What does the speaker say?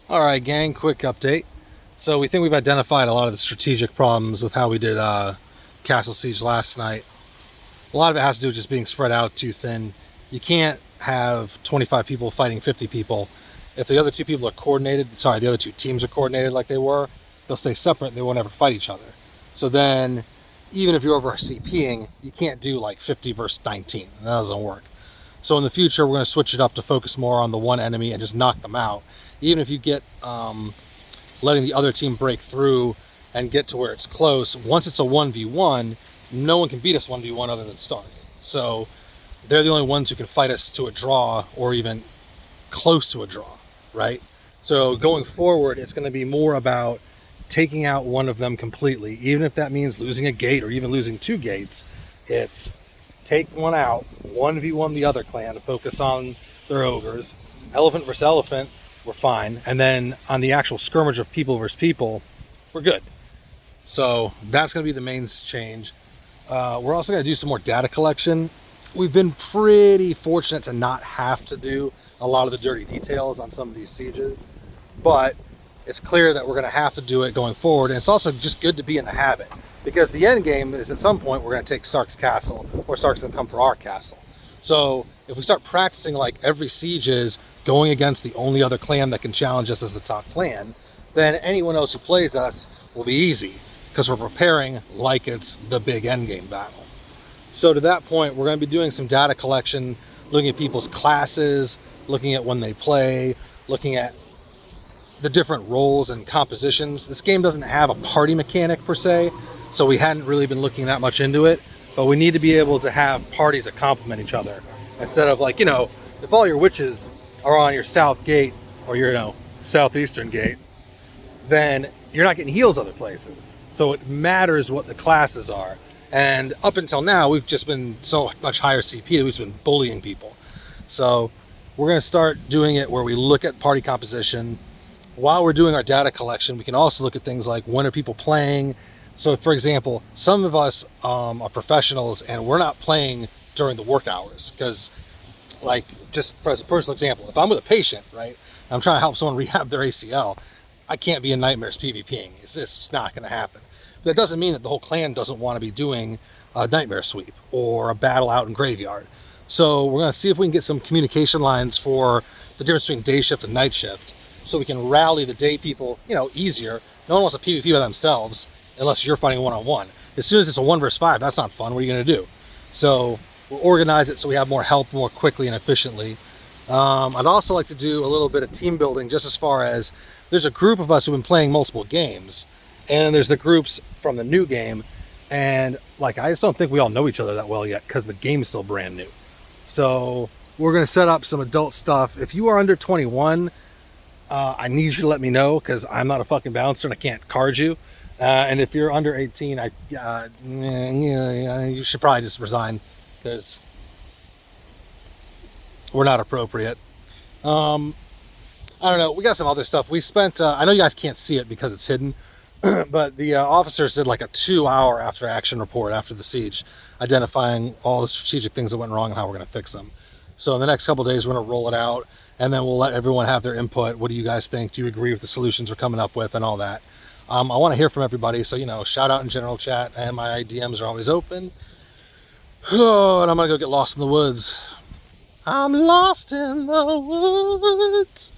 All right, gang, quick update. So we think we've identified a lot of the strategic problems with how we did Castle Siege last night. A lot of it has to do with just being spread out too thin. You can't have 25 people fighting 50 people. If the other two people are coordinated, the other two teams are coordinated like they were, they'll stay separate, they won't ever fight each other. So then, even if you're over CPing, you can't do like 50 versus 19. That doesn't work. So in the future, we're going to switch it up to focus more on the one enemy and just knock them out. Even if you get letting the other team break through and get to where it's close, once it's a 1v1, no one can beat us 1v1 other than Stark. So they're the only ones who can fight us to a draw or even close to a draw, right? So going forward, it's going to be more about taking out one of them completely, even if that means losing a gate or even losing two gates. It's take one out, 1v1 the other clan to focus on their ogres. Elephant versus elephant, we're fine. And then on the actual skirmish of people versus people, we're good. So that's going to be the main change. We're also going to do some more data collection. We've been pretty fortunate to not have to do a lot of the dirty details on some of these sieges, but it's clear that we're going to have to do it going forward. And it's also just good to be in the habit, because the end game is at some point we're going to take Stark's castle, or Stark's going to come for our castle. So if we start practicing like every siege is going against the only other clan that can challenge us as the top clan, then anyone else who plays us will be easy, because we're preparing like it's the big end game battle. So to that point, we're going to be doing some data collection, looking at people's classes, looking at when they play, looking at the different roles and compositions. This game doesn't have a party mechanic per se, so we hadn't really been looking that much into it, but we need to be able to have parties that complement each other, instead of like, if all your witches are on your south gate or your, southeastern gate, then you're not getting heals other places. So it matters what the classes are. And up until now, we've just been so much higher CP that we've been bullying people. So we're going to start doing it where we look at party composition. While we're doing our data collection, we can also look at things like when are people playing. So for example, some of us are professionals and we're not playing during the work hours, because like, just for as a personal example, if I'm with a patient, right, I'm trying to help someone rehab their ACL, I can't be in Nightmares PvPing. It's just not going to happen. But that doesn't mean that the whole clan doesn't want to be doing a Nightmare sweep or a battle out in Graveyard. So we're going to see if we can get some communication lines for the difference between day shift and night shift, so we can rally the day people, easier. No one wants to PvP by themselves unless you're fighting one-on-one. As soon as it's a 1 versus 5, that's not fun. What are you going to do? So we'll organize it so we have more help more quickly and efficiently. I'd also like to do a little bit of team building, just as far as there's a group of us who've been playing multiple games, and there's the groups from the new game, and like, I just don't think we all know each other that well yet, because the game's still brand new. So we're going to set up some adult stuff. If you are under 21, I need you to let me know, because I'm not a fucking bouncer and I can't card you. And if you're under 18, you should probably just resign, because we're not appropriate. I don't know. We got some other stuff. We spent, I know you guys can't see it because it's hidden, but the officers did like a 2-hour after action report after the siege, identifying all the strategic things that went wrong and how we're going to fix them. So in the next couple of days, we're going to roll it out, and then we'll let everyone have their input. What do you guys think? Do you agree with the solutions we're coming up with and all that? I want to hear from everybody. So, shout out in general chat, and my DMs are always open. Oh, and I'm going to go get lost in the woods. I'm lost in the woods.